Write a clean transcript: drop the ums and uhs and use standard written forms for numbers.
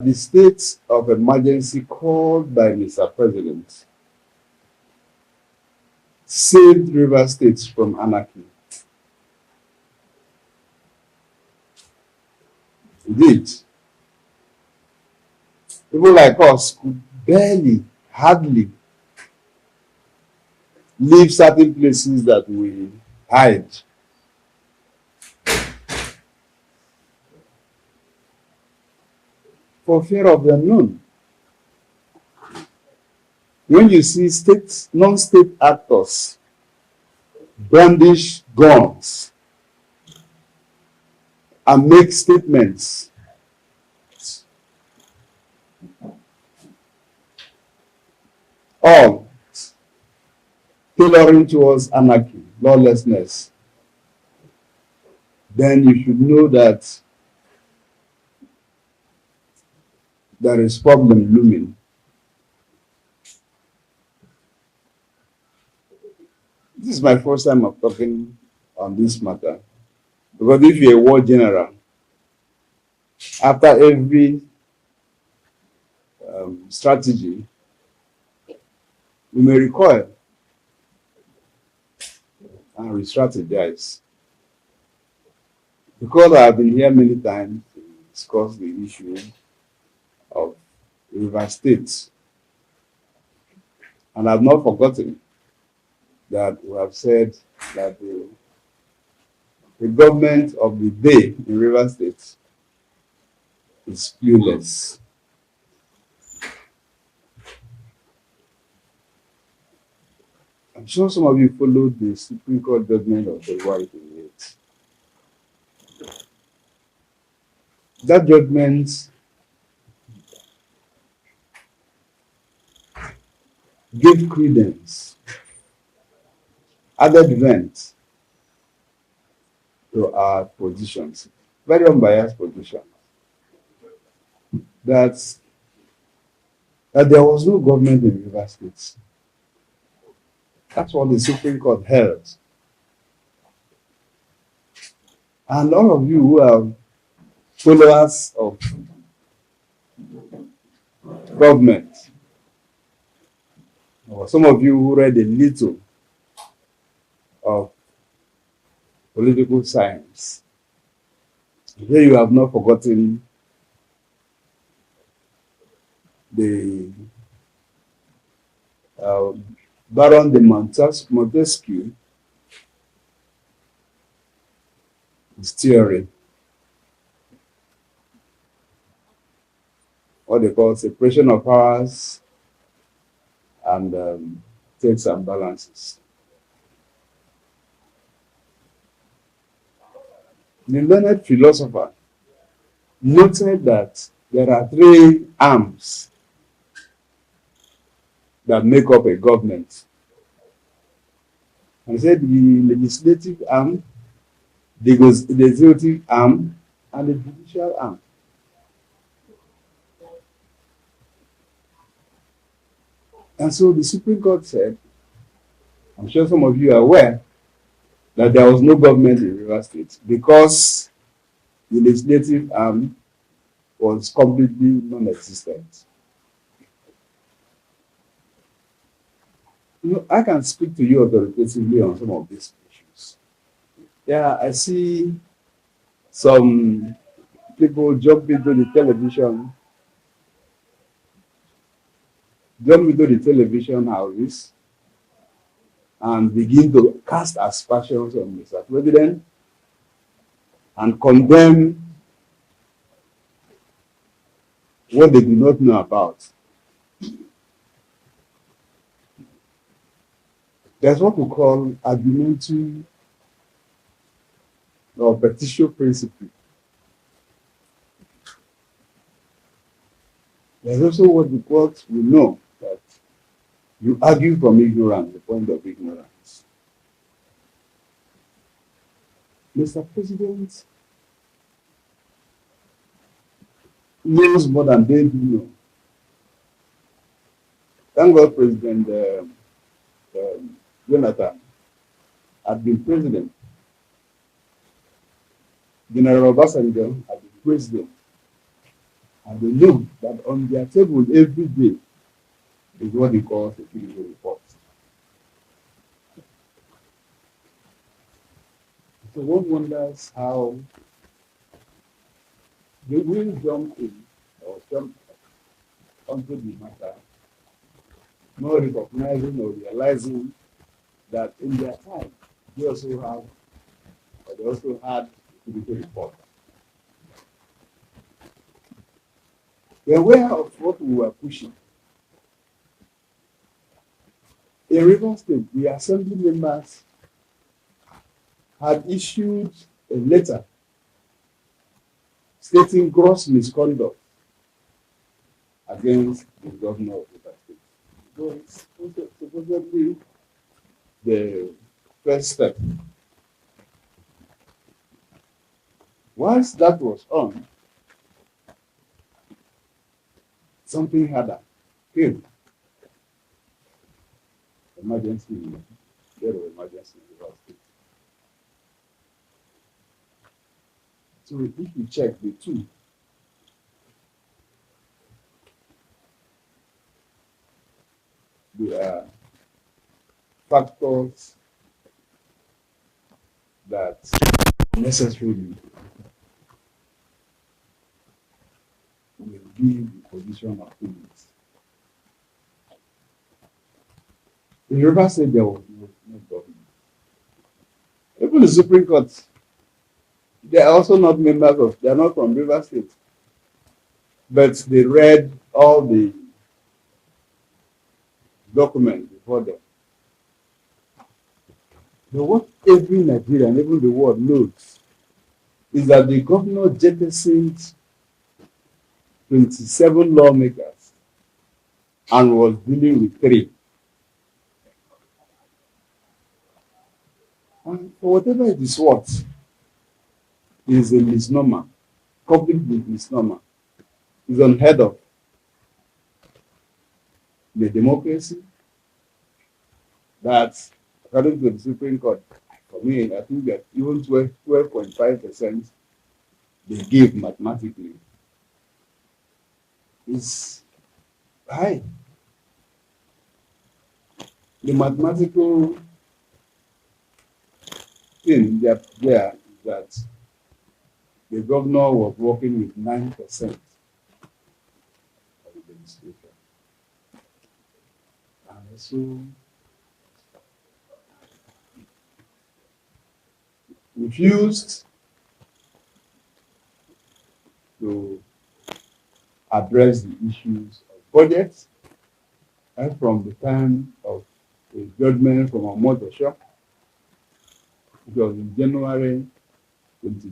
The state of emergency called by Mr. President saved River State from anarchy. Indeed, people like us could barely, hardly leave certain places that we hide. For fear of the unknown. When you see non-state actors brandish guns and make statements, all tailoring towards anarchy, lawlessness, then you should know that there is problem looming. This is my first time of talking on this matter. Because if you're a war general, after every strategy, you may recoil and restrategize. Because I have been here many times to discuss the issue of River State, and I've not forgotten that we have said that the government of the day in River State is clueless. I'm sure some of you followed the Supreme Court judgment of February 28th. That judgment gave credence, added vent to our positions, very unbiased positions, that there was no government in River State. That's what the Supreme Court held. And all of you who are followers of government, or some of you who read a little of political science, here you have not forgotten the Baron de Montesquieu, his theory, what they call separation of powers and checks and balances. The learned philosopher noted that there are three arms that make up a government. And he said the legislative arm, the executive arm, and the judicial arm. And so the Supreme Court said, I'm sure some of you are aware, that there was no government in River State because the legislative arm was completely non-existent. You know, I can speak to you authoritatively on some of these issues. Yeah, I see some people jump into the television houses and begin to cast aspersions on Mr. President and condemn what they do not know about. There's what we call argumentative or petitio principle. There's also what we know, that you argue from ignorance, the point of ignorance. Mr. President knows more than they do know. Thank God President Jonathan had been president. General Obasanjo had been president. And they know that on their table every day is what they call security reports. So one wonders how they will jump in or jump onto the matter, not recognizing or realizing that in their time they also have or they also had security reports. They're aware of what we were pushing. In Rivers State, the assembly members had issued a letter stating gross misconduct against the governor of Rivers State. So it's supposedly the first step. Once that was on, something harder came. Emergency, there was emergency in Rivers State. So if you check the two, there are factors that necessarily will give the position of things. In Rivers State, there was no government. Even the Supreme Court, they are also not members of, they are not from Rivers State. But they read all the documents before them. But what every Nigerian, even the world, knows is that the governor jettisoned 27 lawmakers and was dealing with 3. And for whatever it is worth, it is a misnomer, public misnomer. It's unheard of. In a democracy, that according to the Supreme Court, for me, I think that even 12.5% they give mathematically is high. The mathematical thing there is that the governor was working with 9% of the legislature. And so refused to address the issues of budget, and from the time of a judgment from Omotosho, it was in January 2020,